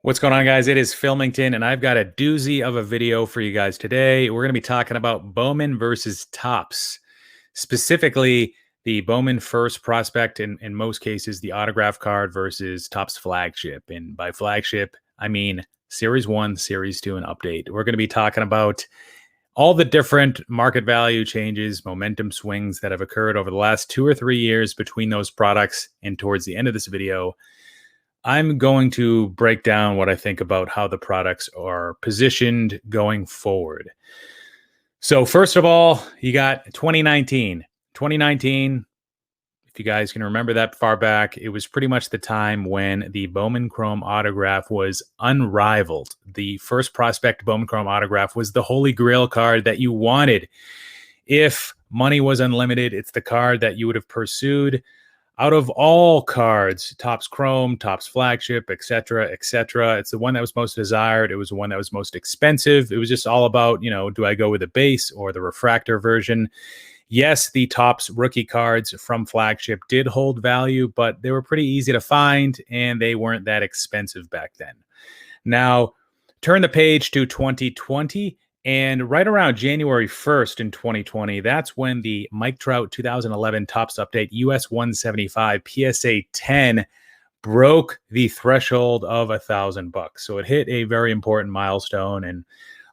What's going on, guys? It is Filmington, and I've got a doozy of a video for you guys today. We're going to be talking about Bowman versus Topps, specifically the Bowman first prospect, in most cases, the autograph card versus Topps flagship. And by flagship, I mean Series 1, Series 2, and update. We're going to be talking about all the different market value changes, momentum swings that have occurred over the last 2 or 3 years between those products. And towards the end of this video, I'm going to break down what I think about how the products are positioned going forward. So first of all, you got 2019. 2019, if you guys can remember that far back, it was pretty much the time when the Bowman Chrome autograph was unrivaled. The first prospect Bowman Chrome autograph was the holy grail card that you wanted. If money was unlimited, it's the card that you would have pursued. Out of all cards, Topps Chrome, Topps Flagship, etc., etc., it's the one that was most desired. It was the one that was most expensive. It was just all about, do I go with the base or the refractor version? Yes, the Topps rookie cards from Flagship did hold value, but they were pretty easy to find, and they weren't that expensive back then. Now, turn the page to 2020. And right around January 1st in 2020, that's when the Mike Trout 2011 Topps Update US 175 PSA 10 broke the threshold of $1,000. So it hit a very important milestone. And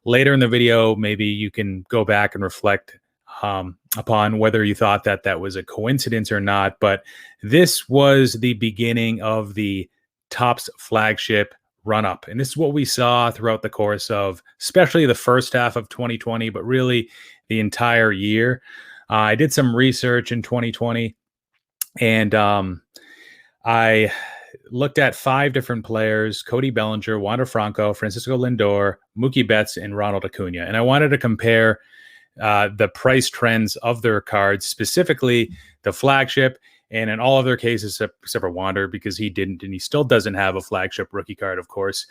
later in the video, maybe you can go back and reflect upon whether you thought that that was a coincidence or not. But this was the beginning of the Topps flagship run up. And this is what we saw throughout the course of, especially the first half of 2020, but really the entire year. I did some research in 2020, and I looked at 5 different players: Cody Bellinger, Wander Franco, Francisco Lindor, Mookie Betts, and Ronald Acuna. And I wanted to compare the price trends of their cards, specifically the flagship, and in all of their cases, except for Wander, because he didn't, and he still doesn't have a flagship rookie card, of course.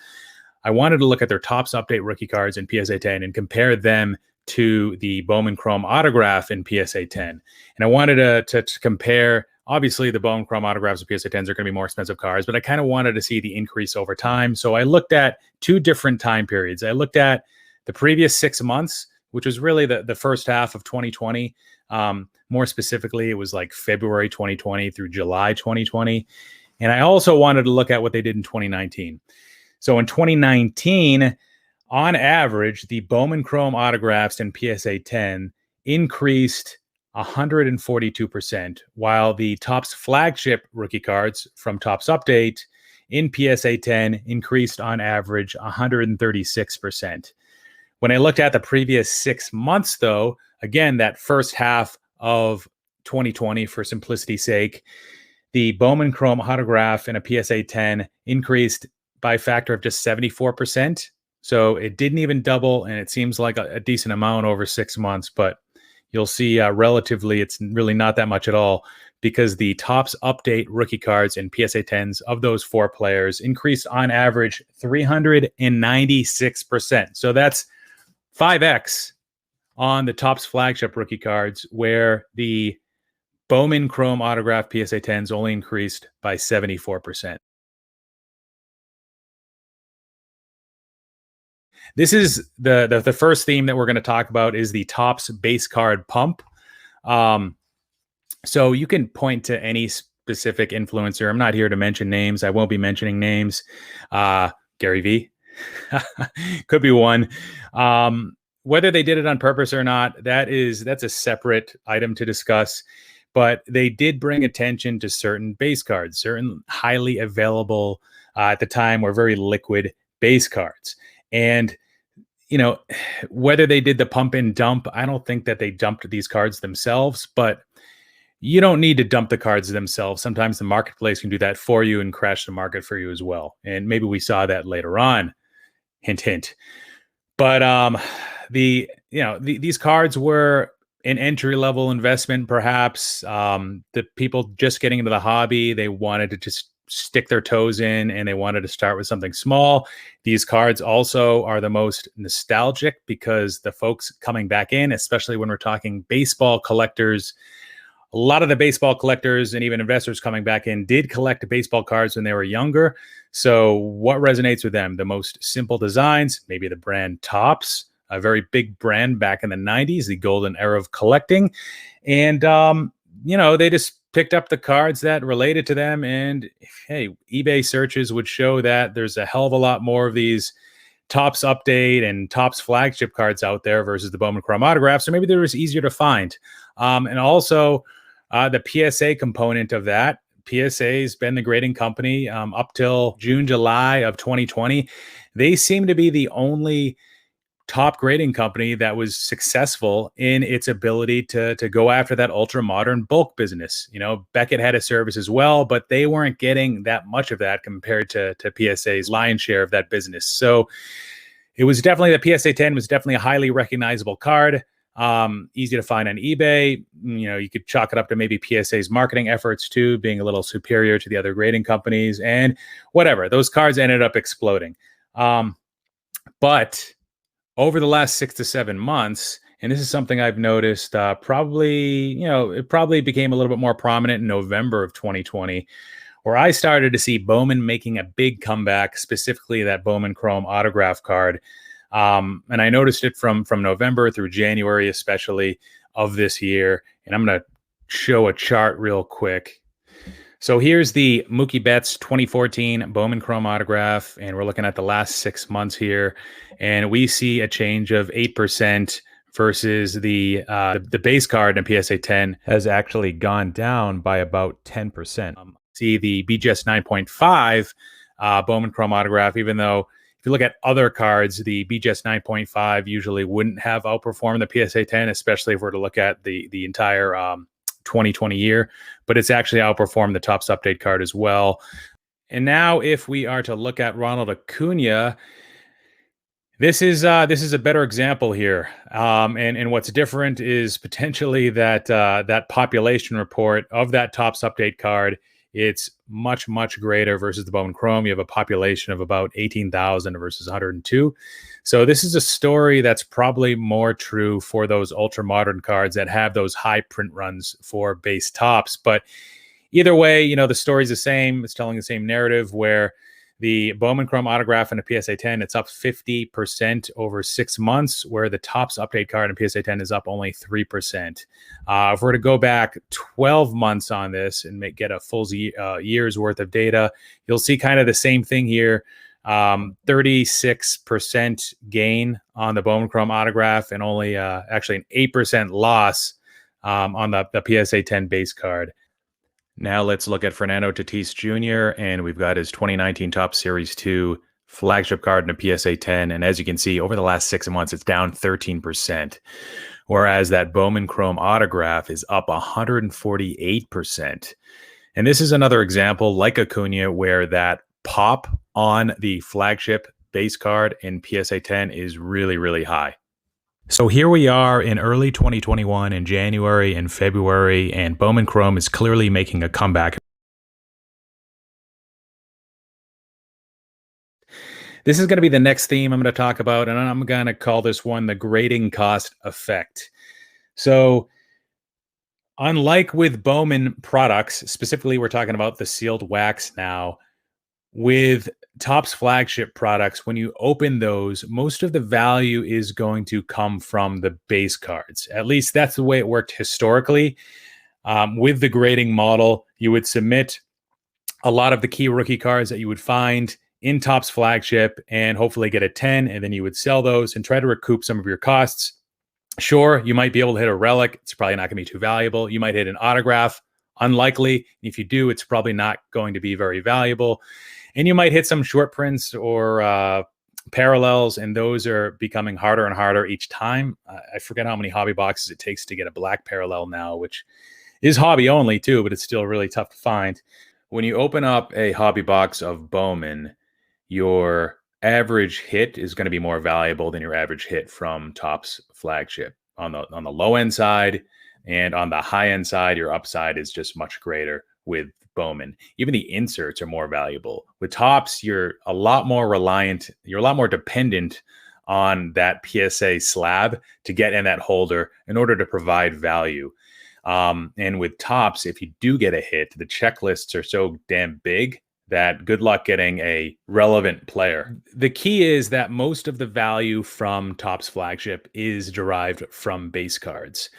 I wanted to look at their Topps Update rookie cards in PSA 10 and compare them to the Bowman Chrome autograph in PSA 10. And I wanted to compare, obviously, the Bowman Chrome autographs in PSA 10s are going to be more expensive cards, but I kind of wanted to see the increase over time. So I looked at 2 different time periods. I looked at the previous 6 months, which was really the first half of 2020. More specifically, it was like February 2020 through July 2020. And I also wanted to look at what they did in 2019. So in 2019, on average, the Bowman Chrome autographs in PSA 10 increased 142%, while the Topps flagship rookie cards from Topps Update in PSA 10 increased on average 136%. When I looked at the previous 6 months, though, again, that first half of 2020, for simplicity's sake, the Bowman Chrome autograph in a PSA 10 increased by a factor of just 74%. So it didn't even double, and it seems like a decent amount over 6 months, but you'll see relatively it's really not that much at all, because the Topps Update rookie cards and PSA 10s of those 4 players increased on average 396%. So that's 5x on the Topps flagship rookie cards, where the Bowman Chrome autograph PSA 10s only increased by 74%. This is the first theme that we're going to talk about, is the Topps base card pump. So you can point to any specific influencer. I'm not here to mention names. I won't be mentioning names. Gary V could be one. Whether they did it on purpose or not, that's a separate item to discuss. But they did bring attention to certain base cards, certain highly available at the time, or very liquid base cards. And whether they did the pump and dump, I don't think that they dumped these cards themselves, but you don't need to dump the cards themselves. Sometimes the marketplace can do that for you and crash the market for you as well. And maybe we saw that later on. Hint, hint. But these cards were an entry-level investment, perhaps. The people just getting into the hobby, they wanted to just stick their toes in, and they wanted to start with something small. These cards also are the most nostalgic, because the folks coming back in, especially when we're talking baseball collectors, A lot of the baseball collectors and even investors coming back in did collect baseball cards when they were younger. So what resonates with them? The most simple designs, maybe the brand Topps, a very big brand back in the 90s, the golden era of collecting. And, they just picked up the cards that related to them. And hey, eBay searches would show that there's a hell of a lot more of these Topps update and Topps flagship cards out there versus the Bowman Chrome autograph. So maybe they were easier to find. And also the PSA component of that. PSA's been the grading company up till June, July of 2020. They seem to be the only top grading company that was successful in its ability to go after that ultra modern bulk business. Beckett had a service as well, but they weren't getting that much of that compared to PSA's lion's share of that business. So it was definitely, the PSA 10 was definitely a highly recognizable card. Easy to find on eBay. You could chalk it up to maybe PSA's marketing efforts too, being a little superior to the other grading companies, and whatever. Those cards ended up exploding. But over the last 6 to 7 months, and this is something I've noticed, it probably became a little bit more prominent in November of 2020, where I started to see Bowman making a big comeback, specifically that Bowman Chrome autograph card. And I noticed it from November through January, especially of this year. And I'm going to show a chart real quick. So here's the Mookie Betts 2014 Bowman Chrome autograph, and we're looking at the last 6 months here, and we see a change of 8% versus the base card in PSA 10 has actually gone down by about 10%. See the BGS 9.5 Bowman Chrome autograph, even though if you look at other cards, the BGS 9.5 usually wouldn't have outperformed the PSA 10, especially if we're to look at the entire 2020 year, but it's actually outperformed the Topps update card as well. And now if we are to look at Ronald Acuna, this is a better example here. And what's different is potentially that population report of that Topps update card. It's much, much greater versus the Bowman Chrome. You have a population of about 18,000 versus 102. So this is a story that's probably more true for those ultra modern cards that have those high print runs for base Topps. But either way, the story's the same. It's telling the same narrative, where the Bowman Chrome autograph in a PSA 10, it's up 50% over 6 months, where the Topps update card in PSA 10 is up only 3%. If we're to go back 12 months on this and get a full year's worth of data, you'll see kind of the same thing here. 36% gain on the Bowman Chrome autograph, and only actually an 8% loss on the PSA 10 base card. Now let's look at Fernando Tatis Jr., and we've got his 2019 Topps Series 2 flagship card in a PSA 10. And as you can see, over the last 6 months, it's down 13%. Whereas that Bowman Chrome autograph is up 148%. And this is another example, like Acuna, where that pop on the flagship base card in PSA 10 is really, really high. So here we are in early 2021 in January and February, and Bowman Chrome is clearly making a comeback. This is going to be the next theme I'm going to talk about, and I'm going to call this one the grading cost effect. So unlike with Bowman products, specifically we're talking about the sealed wax now, with Topps flagship products, when you open those, most of the value is going to come from the base cards. At least that's the way it worked historically. With the grading model, you would submit a lot of the key rookie cards that you would find in Topps flagship and hopefully get a 10, and then you would sell those and try to recoup some of your costs. Sure, you might be able to hit a relic. It's probably not going to be too valuable. You might hit an autograph. Unlikely. If you do, it's probably not going to be very valuable. And you might hit some short prints or parallels, and those are becoming harder and harder each time. I forget how many hobby boxes it takes to get a black parallel now, which is hobby only too, but it's still really tough to find. When you open up a hobby box of Bowman, your average hit is going to be more valuable than your average hit from Topps flagship. On the low end side and on the high end side, your upside is just much greater with Bowman. Even the inserts are more valuable. With Topps, you're a lot more reliant, you're a lot more dependent on that PSA slab to get in that holder in order to provide value. And with Tops, if you do get a hit, the checklists are so damn big that good luck getting a relevant player. The key is that most of the value from Topps Flagship is derived from base cards.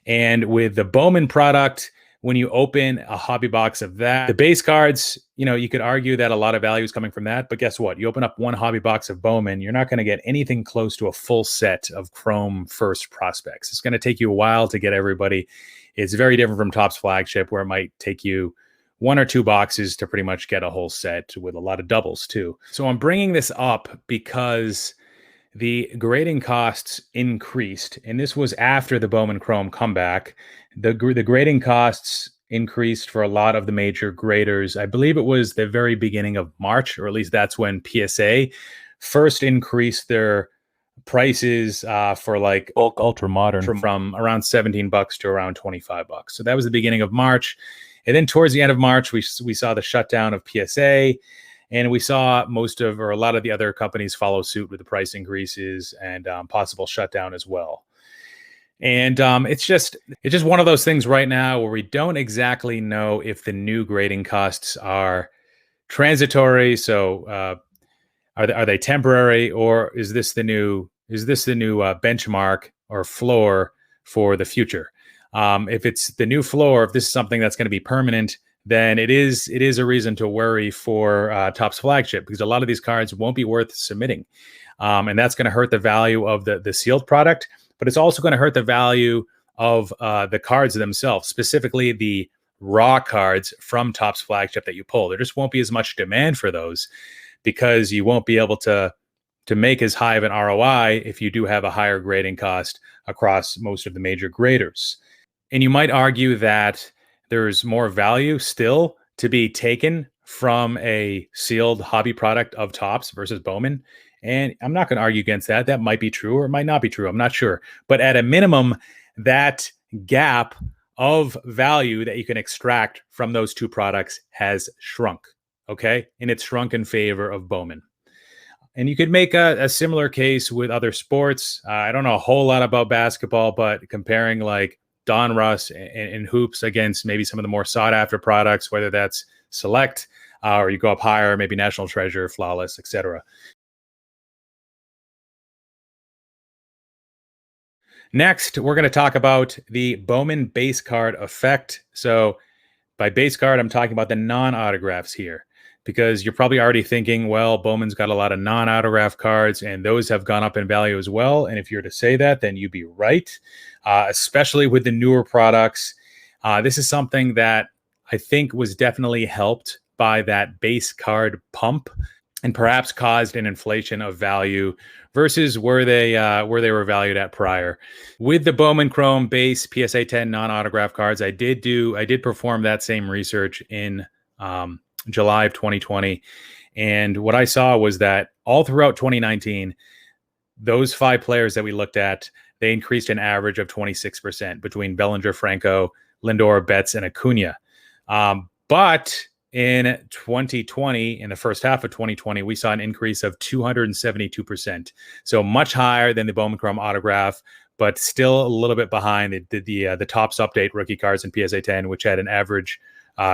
And with the Bowman product, when you open a hobby box of that, the base cards, you could argue that a lot of value is coming from that. But guess what? You open up one hobby box of Bowman, you're not going to get anything close to a full set of Chrome first prospects. It's going to take you a while to get everybody. It's very different from Topps Flagship, where it might take you one or two boxes to pretty much get a whole set with a lot of doubles too. So I'm bringing this up because the grading costs increased, and this was after the Bowman Chrome comeback. The grading costs increased for a lot of the major graders. I believe it was the very beginning of March, or at least that's when PSA first increased their prices for like bulk ultra modern from around $17 to around $25. So that was the beginning of March. And then towards the end of March, we saw the shutdown of PSA, and we saw most of, or a lot of the other companies follow suit with the price increases and possible shutdown as well. And it's just one of those things right now where we don't exactly know if the new grading costs are transitory. So are they temporary, or is this the new benchmark or floor for the future? If it's the new floor, if this is something that's going to be permanent, then it is a reason to worry for Topps Flagship, because a lot of these cards won't be worth submitting, and that's going to hurt the value of the sealed product. But it's also going to hurt the value of the cards themselves, specifically the raw cards from Topps Flagship that you pull. There just won't be as much demand for those, because you won't be able to make as high of an ROI if you do have a higher grading cost across most of the major graders. And you might argue that there's more value still to be taken from a sealed hobby product of Topps versus Bowman. And I'm not going to argue against that. That might be true, or it might not be true. I'm not sure. But at a minimum, that gap of value that you can extract from those two products has shrunk. Okay. And it's shrunk in favor of Bowman. And you could make a similar case with other sports. I don't know a whole lot about basketball, but comparing like Don Russ and hoops against maybe some of the more sought after products, whether that's Select or you go up higher, maybe National Treasure, Flawless, etc. Next, we're going to talk about the Bowman base card effect. So by base card, I'm talking about the non-autographs here, because you're probably already thinking, well, Bowman's got a lot of non-autograph cards, and those have gone up in value as well. And if you're to say that, then you'd be right, especially with the newer products. This is something that I think was definitely helped by that base card pump, and perhaps caused an inflation of value versus where they were valued at prior. With the Bowman Chrome base PSA 10 non-autograph cards, I did perform that same research in July of 2020. And what I saw was that all throughout 2019, those 5 players that we looked at, they increased an average of 26% between Bellinger, Franco, Lindor, Betts, and Acuna. But in 2020, in the first half of 2020, we saw an increase of 272%. So much higher than the Bowman Chrome autograph, but still a little bit behind the Topps Update rookie cards in PSA 10, which had an average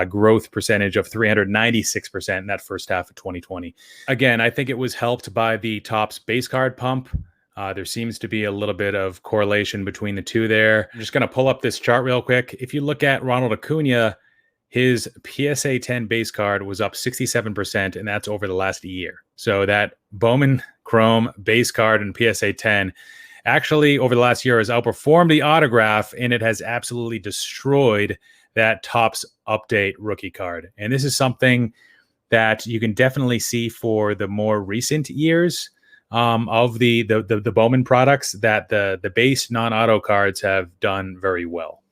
growth percentage of 396% in that first half of 2020. Again, I think it was helped by the Topps base card pump. There seems to be a little bit of correlation between the two there. I'm just going to pull up this chart real quick. If you look at Ronald Acuna, his PSA 10 base card was up 67%, and that's over the last year. So that Bowman Chrome base card and PSA 10 actually over the last year has outperformed the autograph, and it has absolutely destroyed that Topps Update rookie card. And this is something that you can definitely see for the more recent years of the Bowman products, that the base non-auto cards have done very well.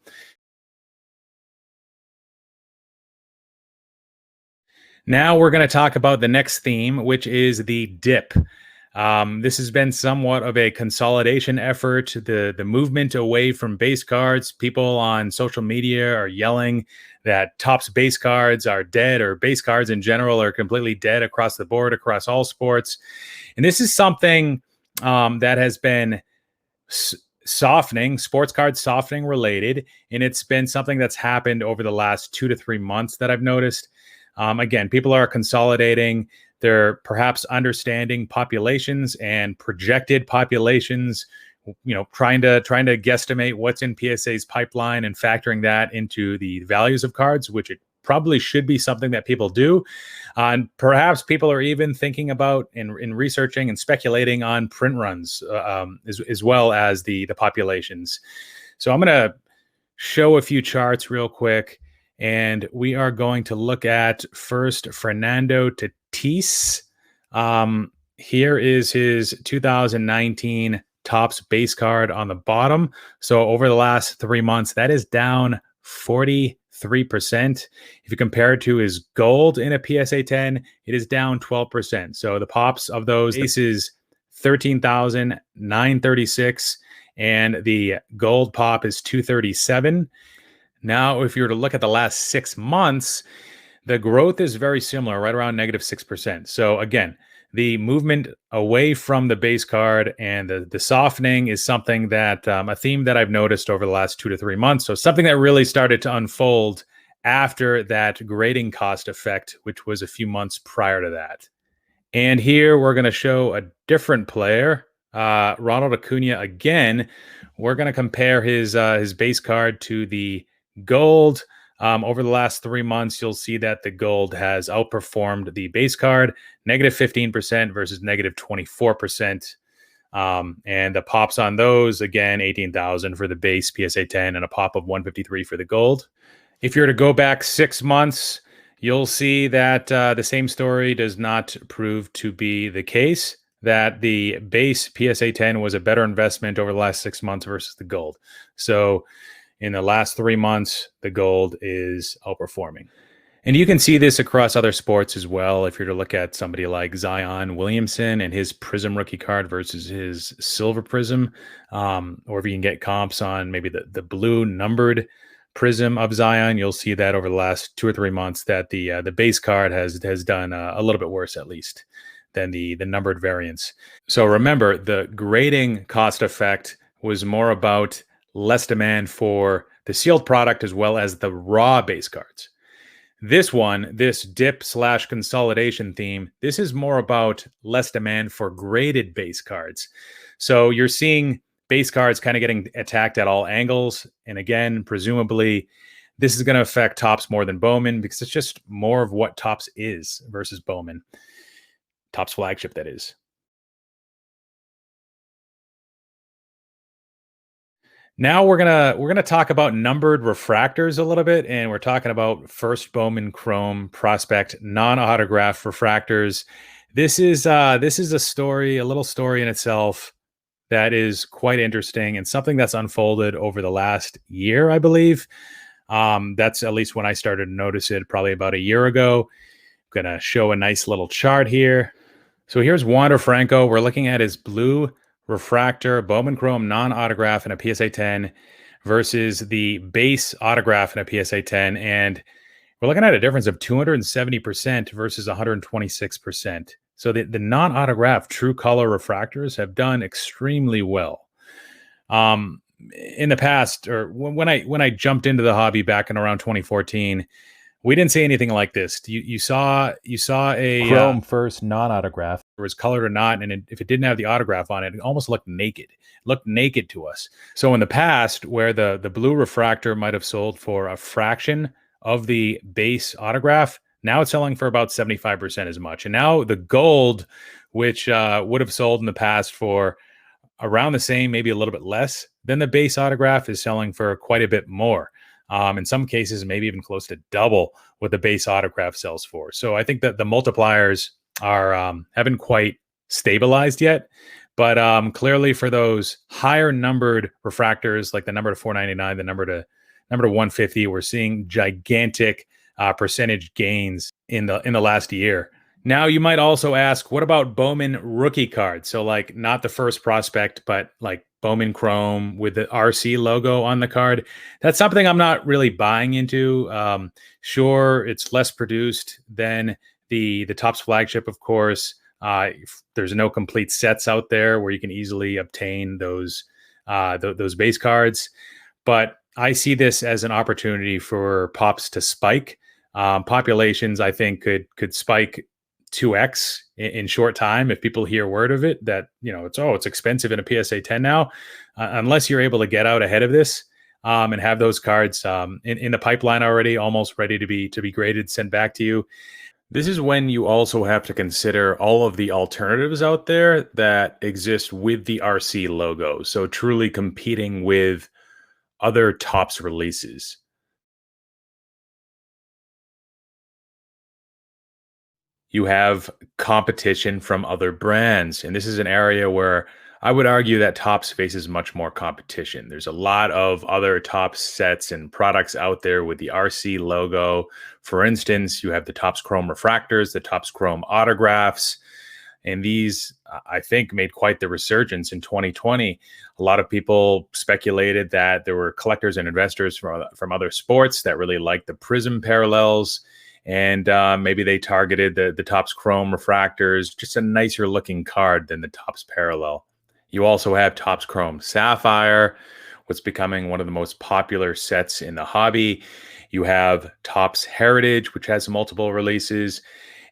Now we're going to talk about the next theme, which is the dip. This has been somewhat of a consolidation effort. The movement away from base cards. People on social media are yelling that Topps base cards are dead, or base cards in general are completely dead across the board, across all sports. And this is something that has been softening, sports card softening related, and it's been something that's happened over the last 2 to 3 months that I've noticed. Again, people are consolidating. They're perhaps understanding populations and projected populations. Trying to guesstimate what's in PSA's pipeline and factoring that into the values of cards, which it probably should be something that people do. And perhaps people are even thinking about in researching and speculating on print runs as well as the populations. So I'm going to show a few charts real quick, and we are going to look at first Fernando Tatis. Here is his 2019 Topps base card on the bottom. So over the last 3 months, that is down 43%. If you compare it to his gold in a PSA 10, it is down 12%. So the pops of those is 13,936, and the gold pop is 237. Now, if you were to look at the last 6 months, the growth is very similar, right around -6%. So again, the movement away from the base card and the softening is something that a theme that I've noticed over the last 2 to 3 months. So something that really started to unfold after that grading cost effect, which was a few months prior to that. And here we're going to show a different player, Ronald Acuna again. We're going to compare his base card to the gold. Over the last 3 months, you'll see that the gold has outperformed the base card, -15% versus -24%. And the pops on those, again, 18,000 for the base PSA 10 and a pop of 153 for the gold. If you're to go back 6 months, you'll see that the same story does not prove to be the case, that the base PSA 10 was a better investment over the last 6 months versus the gold. So in the last 3 months, the gold is outperforming. And you can see this across other sports as well. If you're to look at somebody like Zion Williamson and his Prism rookie card versus his Silver Prism, or if you can get comps on maybe the blue numbered Prism of Zion, you'll see that over the last 2 or 3 months that the base card has done a little bit worse, at least, than the numbered variants. So remember, the grading cost effect was more about less demand for the sealed product as well as the raw base cards. This one, this dip/consolidation theme, this is more about less demand for graded base cards. So you're seeing base cards kind of getting attacked at all angles. And again, presumably, this is going to affect Topps more than Bowman because it's just more of what Topps is versus Bowman. Topps Flagship, that is. Now we're gonna talk about numbered refractors a little bit, and we're talking about first Bowman Chrome Prospect non-autograph refractors. This is a story, a little story in itself that is quite interesting and something that's unfolded over the last year, I believe. That's at least when I started to notice it, probably about a year ago. I'm gonna show a nice little chart here. So here's Wander Franco. We're looking at his blue refractor Bowman Chrome non-autograph in a PSA 10 versus the base autograph in a PSA 10. And we're looking at a difference of 270% versus 126%. So the non-autograph true color refractors have done extremely well. In the past, or when I jumped into the hobby back in around 2014, we didn't see anything like this. You saw a Chrome first non-autograph. it was colored or not, and if it didn't have the autograph on it, it almost looked naked. It looked naked to us. So in the past, where the blue refractor might have sold for a fraction of the base autograph, now it's selling for about 75% as much. And now the gold, which would have sold in the past for around the same, maybe a little bit less than the base autograph, is selling for quite a bit more. In some cases, maybe even close to double what the base autograph sells for. So I think that the multipliers are haven't quite stabilized yet, but clearly for those higher numbered refractors, like the number to 499, the number to 150, we're seeing gigantic percentage gains in the last year. Now you might also ask, what about Bowman rookie cards? So like not the first prospect, but like Bowman Chrome with the RC logo on the card. That's something I'm not really buying into. Sure, it's less produced than the Topps Flagship, of course. There's no complete sets out there where you can easily obtain those those base cards. But I see this as an opportunity for pops to spike. Populations, I think, could spike 2x in short time if people hear word of it that it's expensive in a PSA 10 now. Unless you're able to get out ahead of this and have those cards in the pipeline already, almost ready to be graded, sent back to you. This is when you also have to consider all of the alternatives out there that exist with the RC logo. So truly competing with other Topps releases. You have competition from other brands. And this is an area where I would argue that Topps faces much more competition. There's a lot of other Topps sets and products out there with the RC logo. For instance, you have the Topps Chrome Refractors, the Topps Chrome Autographs. And these, I think, made quite the resurgence in 2020. A lot of people speculated that there were collectors and investors from other sports that really liked the Prism parallels. And maybe they targeted the Topps Chrome Refractors, just a nicer looking card than the Topps Parallel. You also have Topps Chrome Sapphire, what's becoming one of the most popular sets in the hobby. You have Topps Heritage, which has multiple releases.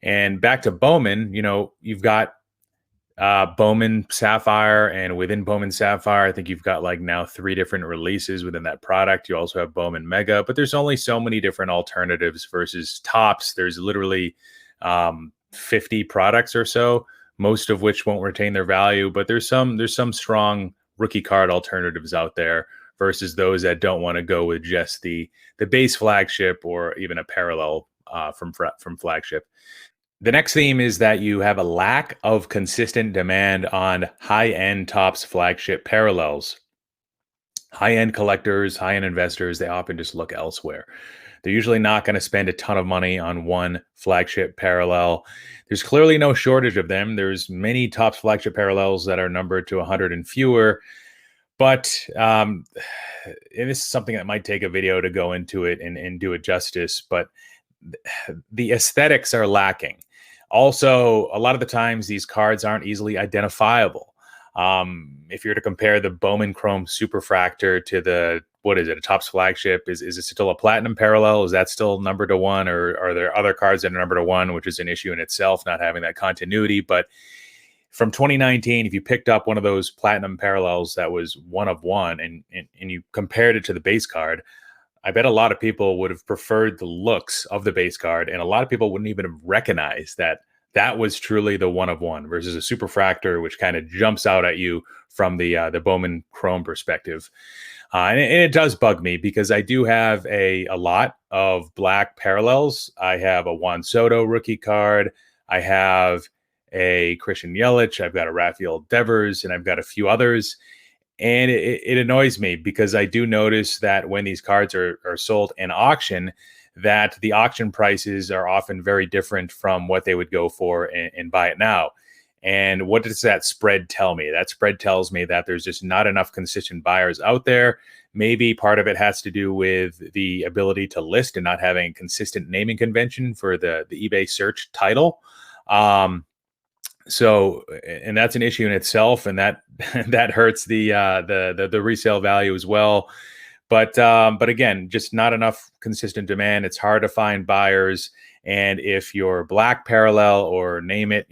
And back to Bowman, you've got Bowman Sapphire, and within Bowman Sapphire, I think you've got like now 3 different releases within that product. You also have Bowman Mega, but there's only so many different alternatives versus Topps. There's literally 50 products or so, most of which won't retain their value, but there's some strong rookie card alternatives out there versus those that don't want to go with just the base Flagship or even a parallel from Flagship. The next theme is that you have a lack of consistent demand on high-end Topps Flagship parallels. High-end collectors, high-end investors, they often just look elsewhere. They're usually not going to spend a ton of money on one Flagship parallel. There's clearly no shortage of them. There's many Topps Flagship parallels that are numbered to 100 and fewer. But and this is something that might take a video to go into it and do it justice. But the aesthetics are lacking. Also, a lot of the times these cards aren't easily identifiable. If you're to compare the Bowman Chrome Superfractor to a Topps Flagship, is it still a platinum parallel? Is that still numbered to 1, or are there other cards that are numbered to 1, which is an issue in itself, not having that continuity? But from 2019, if you picked up one of those platinum parallels that was 1 of 1 and you compared it to the base card, I bet a lot of people would have preferred the looks of the base card, and a lot of people wouldn't even have recognized that was truly the 1 of 1 versus a Superfractor, which kind of jumps out at you from the Bowman Chrome perspective. And it does bug me because I do have a lot of black parallels. I have a Juan Soto rookie card. I have a Christian Yelich. I've got a Rafael Devers, and I've got a few others. And it annoys me because I do notice that when these cards are sold in auction, that the auction prices are often very different from what they would go for and buy it now. And what does that spread tell me? That spread tells me that there's just not enough consistent buyers out there. Maybe part of it has to do with the ability to list and not having a consistent naming convention for the eBay search title. So, and that's an issue in itself, and that hurts the resale value as well. But again, just not enough consistent demand. It's hard to find buyers, and if your black parallel or name it,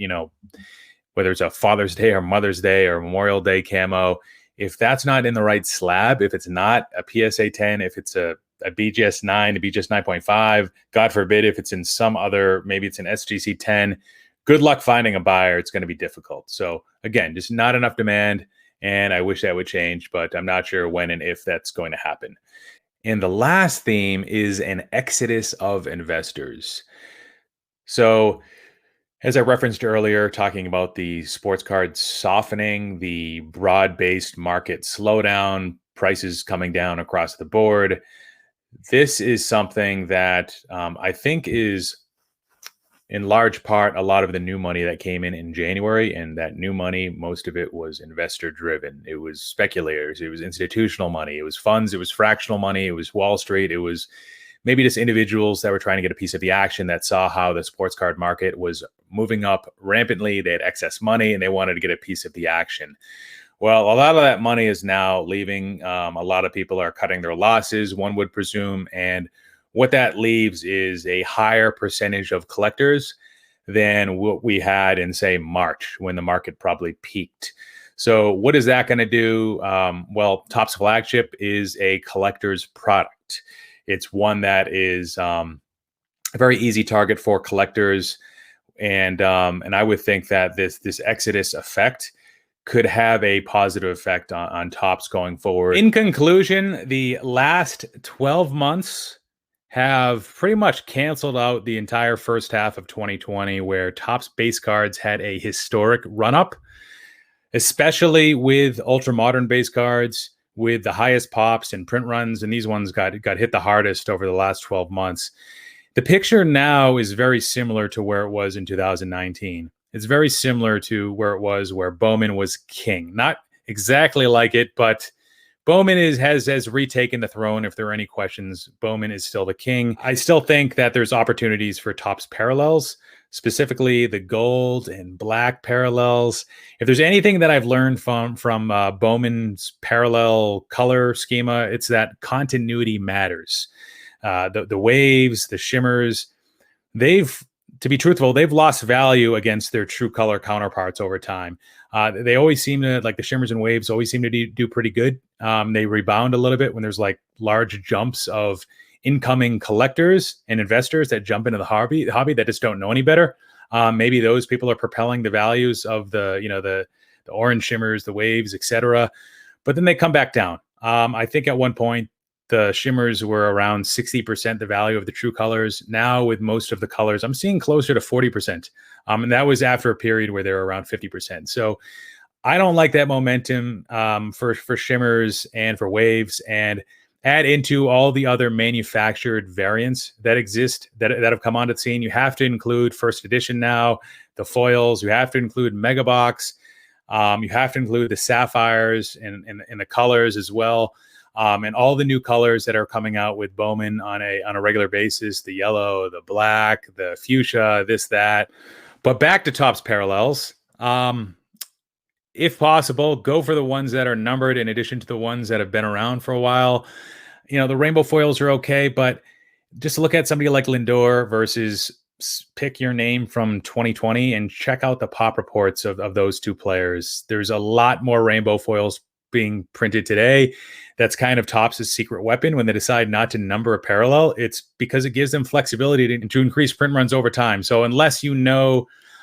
whether it's a Father's Day or Mother's Day or Memorial Day camo, if that's not in the right slab, if it's not a PSA 10, if it's a BGS 9, a BGS 9.5, God forbid, if it's in some other, maybe it's an SGC 10. Good luck finding a buyer. It's going to be difficult. So again, just not enough demand, and I wish that would change, but I'm not sure when and if that's going to happen. And the last theme is an exodus of investors. So as I referenced earlier, talking about the sports cards softening, the broad-based market slowdown, prices coming down across the board, this is something that I think is in large part a lot of the new money that came in January. And that new money, most of it was investor driven. It was speculators, it was institutional money, it was funds, it was fractional money, it was Wall Street, it was maybe just individuals that were trying to get a piece of the action, that saw how the sports card market was moving up rampantly. They had excess money and they wanted to get a piece of the action. Well, a lot of that money is now leaving. A lot of people are cutting their losses, one would presume. And what that leaves is a higher percentage of collectors than what we had in, say, March, when the market probably peaked. So, what is that going to do? Well, Topps Flagship is a collector's product. It's one that is a very easy target for collectors, and I would think that this exodus effect could have a positive effect on Topps going forward. In conclusion, the last 12 months have pretty much canceled out the entire first half of 2020, where Topps base cards had a historic run up, especially with ultra modern base cards with the highest pops and print runs, and these ones got hit the hardest over the last 12 months. The picture now is very similar to where it was in 2019. It's very similar to where it was where Bowman was king. Not exactly like it, but Bowman has retaken the throne. If there are any questions, Bowman is still the king. I still think that there's opportunities for Topps parallels, specifically the gold and black parallels. If there's anything that I've learned from Bowman's parallel color schema, it's that continuity matters. The waves, the shimmers, to be truthful, they've lost value against their true color counterparts over time. They always seem to, like the shimmers and waves always seem to do pretty good. They rebound a little bit when there's like large jumps of incoming collectors and investors that jump into the hobby that just don't know any better. Maybe those people are propelling the values of the orange shimmers, the waves, etc. But then they come back down. I think at one point the shimmers were around 60% the value of the true colors. Now, with most of the colors, I'm seeing closer to 40%. And that was after a period where they were around 50%. So I don't like that momentum for shimmers and for waves, and add into all the other manufactured variants that exist that have come onto the scene. You have to include first edition now, the foils. You have to include Mega Box. You have to include the sapphires and the colors as well. And all the new colors that are coming out with Bowman on a regular basis, the yellow, the black, the fuchsia, this, that. But back to Topps parallels. If possible, go for the ones that are numbered in addition to the ones that have been around for a while. The rainbow foils are okay, but just look at somebody like Lindor versus pick your name from 2020 and check out the pop reports of those two players. There's a lot more rainbow foils being printed today. That's kind of Topps' secret weapon when they decide not to number a parallel. It's because it gives them flexibility to increase print runs over time. So unless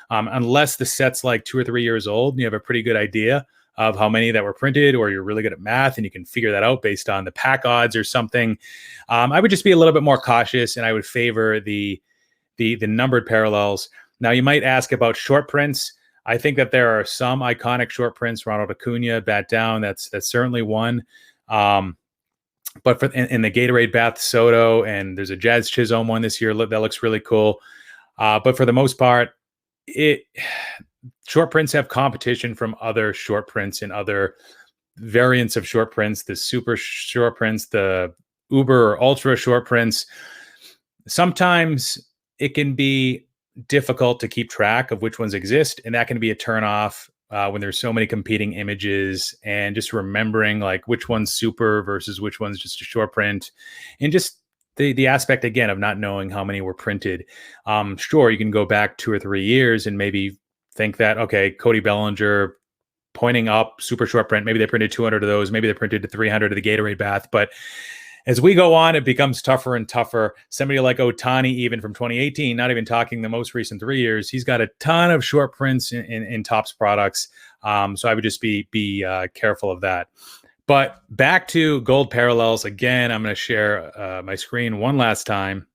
unless the set's like 2 or 3 years old and you have a pretty good idea of how many that were printed, or you're really good at math and you can figure that out based on the pack odds or something, I would just be a little bit more cautious, and I would favor the numbered parallels. Now, you might ask about short prints. I think that there are some iconic short prints. Ronald Acuna, Bat Down, that's certainly one. But in the Gatorade Bath Soto, and there's a Jazz Chisholm one this year that looks really cool. But for the most part, short prints have competition from other short prints and other variants of short prints, the super short prints, the uber or ultra short prints. Sometimes it can be difficult to keep track of which ones exist, and that can be a turnoff when there's so many competing images, and just remembering like which one's super versus which one's just a short print, and just the aspect again of not knowing how many were printed. Sure, you can go back 2 or 3 years and maybe think that, okay, Cody Bellinger pointing up, super short print, maybe they printed 200 of those, maybe they printed 300 of the Gatorade Bath. But as we go on, it becomes tougher and tougher. Somebody like Ohtani, even from 2018, not even talking the most recent 3 years, he's got a ton of short prints in Topps products. So I would just be careful of that. But back to gold parallels. Again, I'm going to share my screen one last time.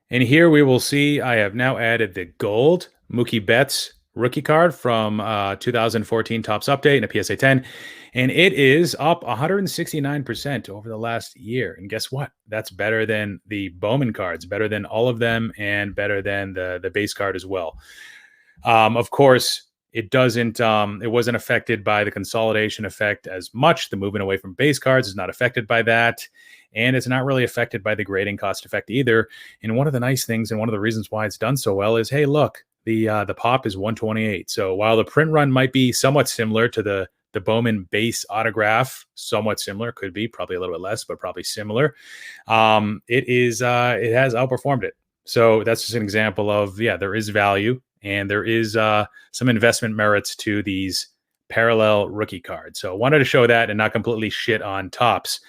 And here we will see I have now added the gold Mookie Betts rookie card from 2014 Topps Update and a PSA 10. And it is up 169% over the last year. And guess what? That's better than the Bowman cards, better than all of them, and better than the base card as well. Of course, it wasn't affected by the consolidation effect as much. The movement away from base cards is not affected by that. And it's not really affected by the grading cost effect either. And one of the nice things, and one of the reasons why it's done so well, is, hey, look, the pop is 128. So while the print run might be somewhat similar to the the Bowman base autograph, somewhat similar, could be probably a little bit less, but probably similar. It has outperformed it. So that's just an example of, yeah, there is value and there is some investment merits to these parallel rookie cards. So I wanted to show that and not completely shit on Topps.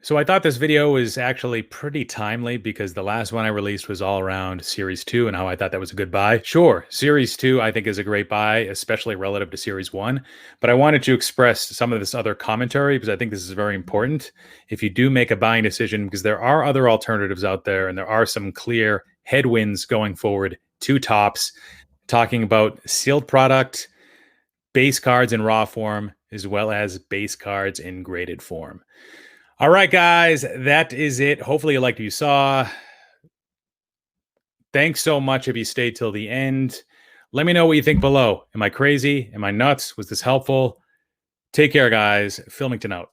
So I thought this video was actually pretty timely because the last one I released was all around Series 2 and how I thought that was a good buy. Sure, Series 2 I think is a great buy, especially relative to Series 1, but I wanted to express some of this other commentary because I think this is very important. If you do make a buying decision, because there are other alternatives out there and there are some clear headwinds going forward to Topps, talking about sealed product, base cards in raw form, as well as base cards in graded form. All right, guys, that is it. Hopefully you liked what you saw. Thanks so much if you stayed till the end. Let me know what you think below. Am I crazy? Am I nuts? Was this helpful? Take care, guys. Filmington out.